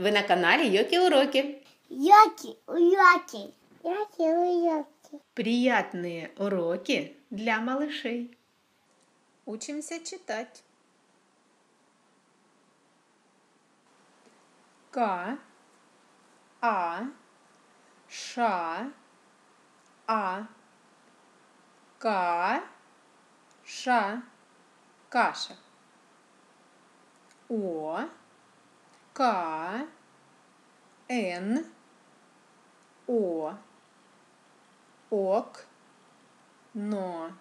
Вы на канале Йоки Уроки. Йоки Уроки. Йоки Уроки. Приятные уроки для малышей. Учимся читать. К, А, Ша, А. Ка, Ша, каша. О, К, Н, О, ок, но,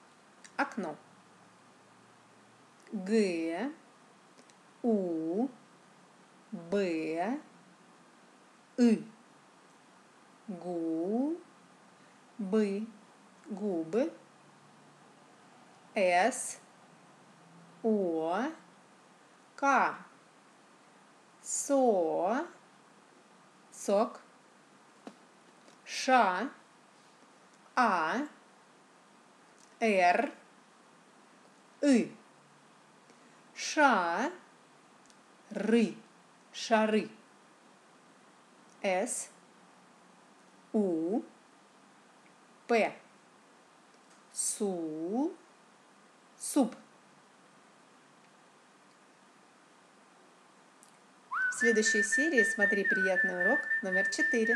окно. Г, У, Б, И. Гу, бы, губы. С, О, К. Со, сок. Ша, А, Р, И. Ша, ры, шары. С, У, П. Су, суп. В следующей серии смотри приятный урок номер 4.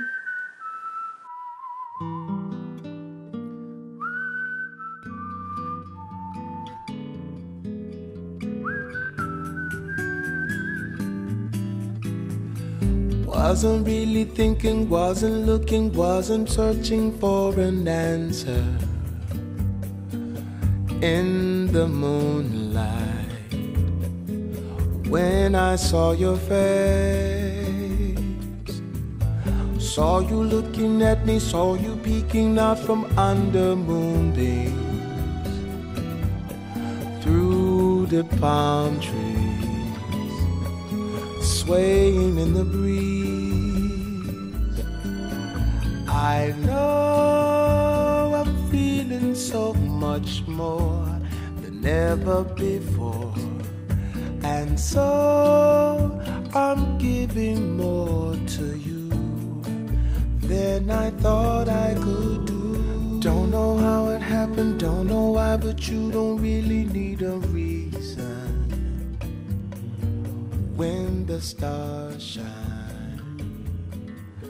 Wasn't really thinking, wasn't looking, wasn't searching for an answer. In the moonlight, when I saw your face, saw you looking at me, saw you peeking out from under moonbeams, through the palm trees, swaying in the breeze. I know I'm feeling so much more than ever before, and so I'm giving more to you than I thought I could do. Don't know how it happened, don't know why, but you don't really need a reason. When the stars shine,